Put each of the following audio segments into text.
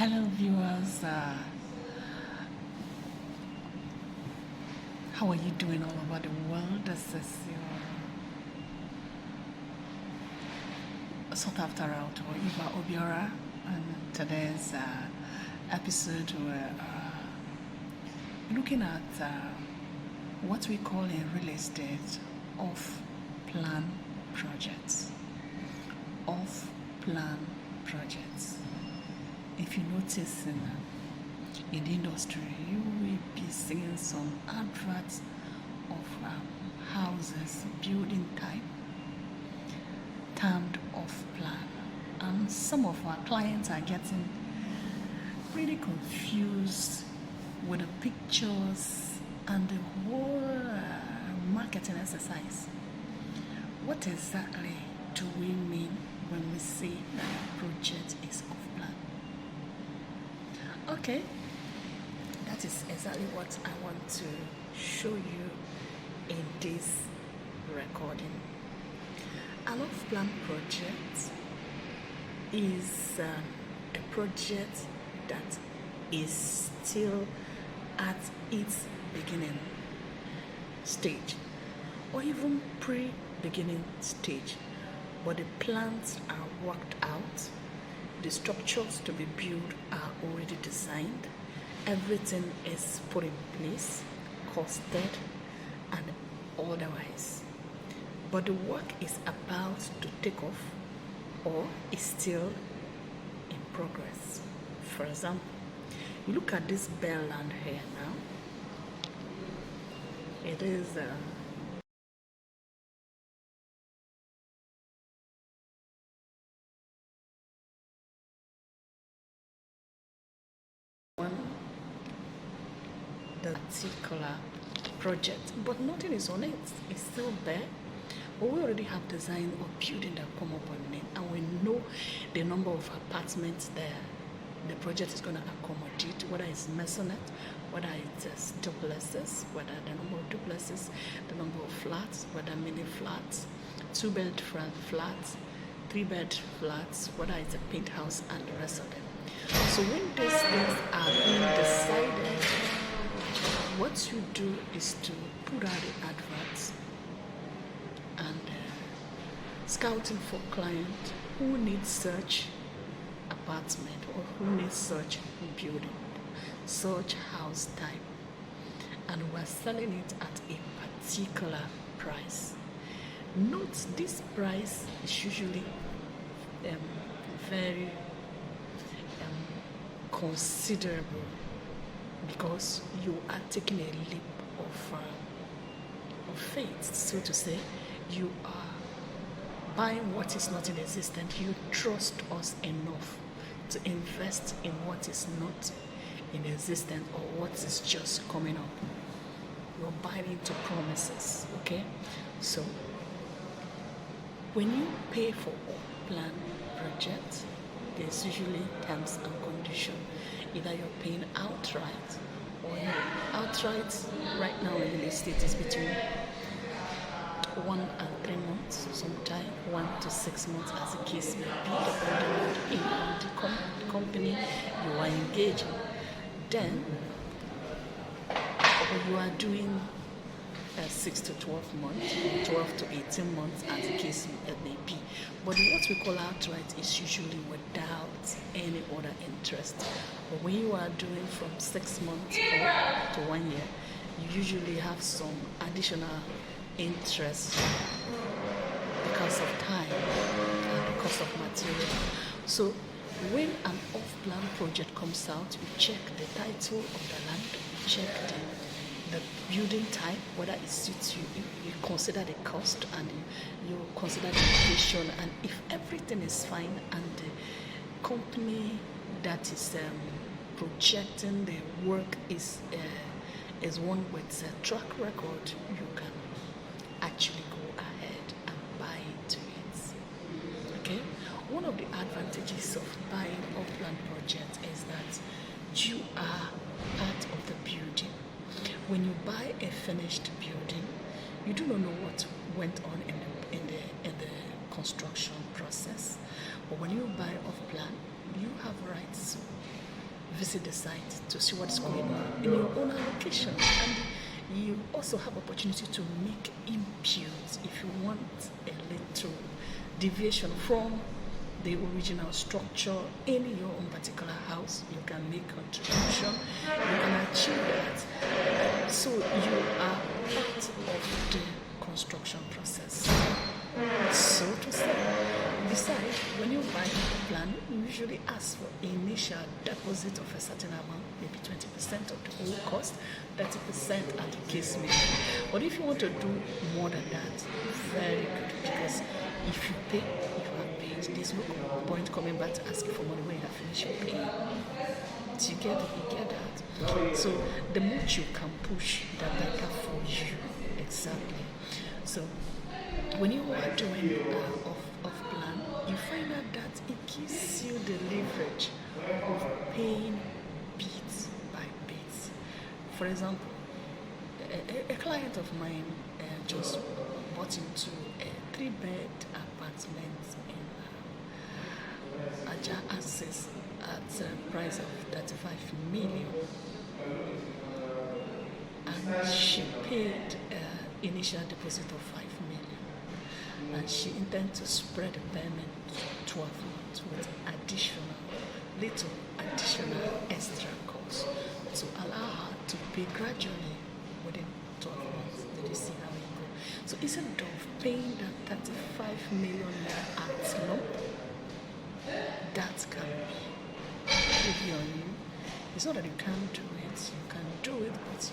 Hello, viewers. How are you doing all over the world? This is your sought after author, Eva Obiora, and today's episode we're looking at what we call in real estate off-plan projects. Off-plan projects. If you notice in the industry, you will be seeing some adverts of houses, building type, termed off plan. And some of our clients are getting really confused with the pictures and the whole marketing exercise. What exactly do we mean when we say that a project is off plan? Okay, that is exactly what I want to show you in this recording. An off-plan project is a project that is still at its beginning stage or even pre-beginning stage, but the plans are worked out. The structures to be built are already designed. Everything is put in place, costed, and otherwise. But the work is about to take off or is still in progress. For example, you look at this bare land here now. It is the particular project, but nothing is on it. It's still there. But we already have design or building that come up on it, and we know the number of apartments there the project is going to accommodate, whether it's maisonette, whether it's duplexes, whether the number of duplexes, the number of flats, whether mini flats, 2-bed flats, 3-bed flats, whether it's a penthouse, and the rest of them. So when these things are being decided, what you do is to put out the adverts and scouting for clients who need such apartment or who need such building, such house type, and we're selling it at a particular price. Note this price is usually very considerable because you are taking a leap of faith, so to say. You are buying what is not in existence. You trust us enough to invest in what is not in existence or what is just coming up. You're buying into promises, okay? So when you pay for a plan project, there's usually terms and conditions. Either you're paying outright or outright. Right now in real estate is between 1 and 3 months, sometimes 1 to 6 months, as the case may be, depending on the company you are engaging. Then you are doing 6 to 12 months, 12 to 18 months, as the case may be. But what we call outright is usually without any other interest. But when you are doing from 6 months up to 1 year, you usually have some additional interest because of time and because of material. So when an off-plan project comes out, you check the title of the land, you check the building type, whether it suits you. You consider the cost and you consider the location, and if everything is fine and the company that is projecting the work is one with a track record, you can actually go ahead and buy into it. Okay? One of the advantages of buying off-plan projects is that you are part of the building. When you buy a finished building, you do not know what went on in the construction process. But when you buy off plan, you have rights visit the site to see what's going on in your own location. And you also have opportunity to make inputs if you want a little deviation from the original structure in your own particular house. You can make contribution, you can achieve that. So you are part of the construction process. So to say, besides, when you buy a plan, you usually ask for initial deposit of a certain amount, maybe 20% of the whole cost, 30% at the case may be. But if you want to do more than that, very good, because if you pay, you have paid. There's no point coming back to ask you for money when you have finished your paying. So you get that. So the more you can push, the better for you. Exactly. So when you are doing off plan, you find out that it gives you the leverage of paying bit by bit. For example, a client of mine just bought into a 3-bed apartment in Aja Access at a price of 35 million. And she paid initial deposit of 5 million. And she intends to spread the payment to 12 months with little additional extra costs to allow her to pay gradually within 12 months. Did you see how it goes? So instead of paying that 35 million at lump, that can be heavy on you. It's not that you can't do it. You can do it, but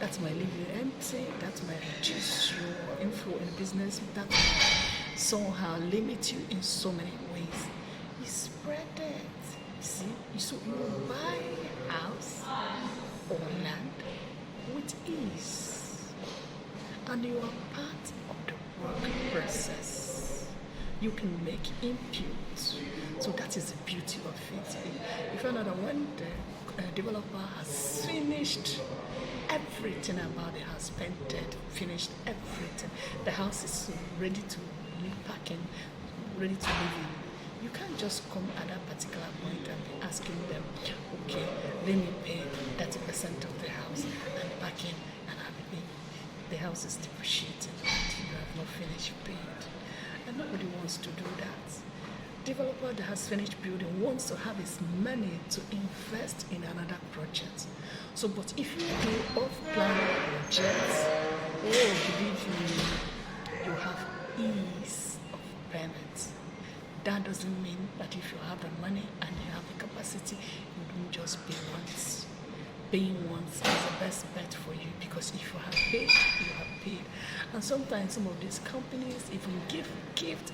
that might leave you empty. That might reduce your influence in business. That might somehow limit you in so many ways. You spread it. See, so you buy a house or land with ease, and you are part of the work process. You can make inputs. So that is the beauty of it. You find out that when the developer has finished everything about the house, painted, finished everything, the house is ready to be packing, ready to live in. You can't just come at that particular point and be asking them, okay, let me pay 30% of the house and pack in and everything. The house is depreciating and you have not finished paying. And nobody wants to do that. Developer that has finished building wants to have his money to invest in another project. So, but if you do off-plan projects, believe me, you have ease of payment. That doesn't mean that if you have the money and you have the capacity, you don't just pay once. Paying once is the best bet for you, because if you have paid, you have paid. And sometimes some of these companies even give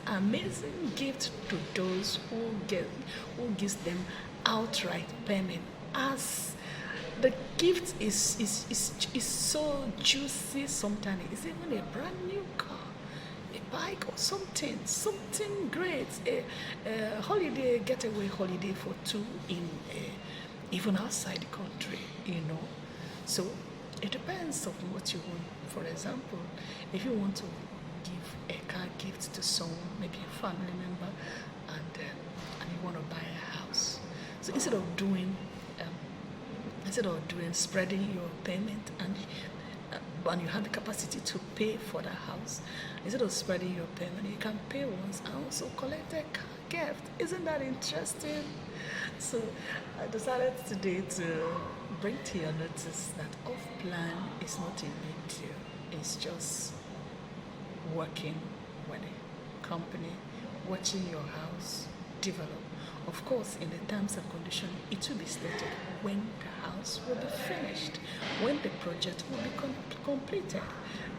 amazing gift to those who gives them outright payment. As the gift is so juicy, sometimes it's even a brand new car, a bike or something great, a holiday getaway holiday for two in even outside the country, So it depends on what you want. For example, if you want to give a car gift to someone, maybe a family member, and you want to buy a house, so instead of doing spreading your payment and you have the capacity to pay for the house, instead of spreading your payment, you can pay once and also collect a car gift. Isn't that interesting? So I decided today to bring to your notice that off-plan is not a big deal. It's just working with a company, watching your house develop. Of course, in the terms and conditions, it will be stated when the house will be finished, when the project will be completed,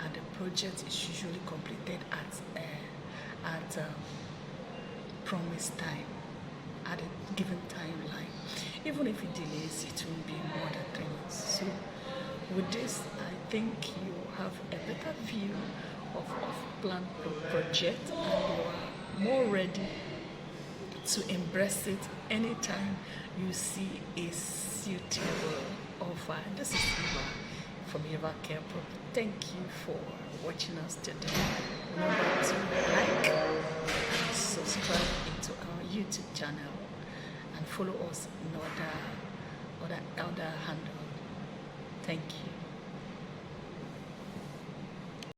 and the project is usually completed at promised time, at a given timeline. Even if it delays, it will be more than 3 months. So with this, I think you have a better view of plan project, and you are more ready to embrace it anytime you see a suitable offer. This is Eva from Eva Care Property. Thank you for watching us today. Remember to like and subscribe into our YouTube channel and follow us in other other handle. Thank you.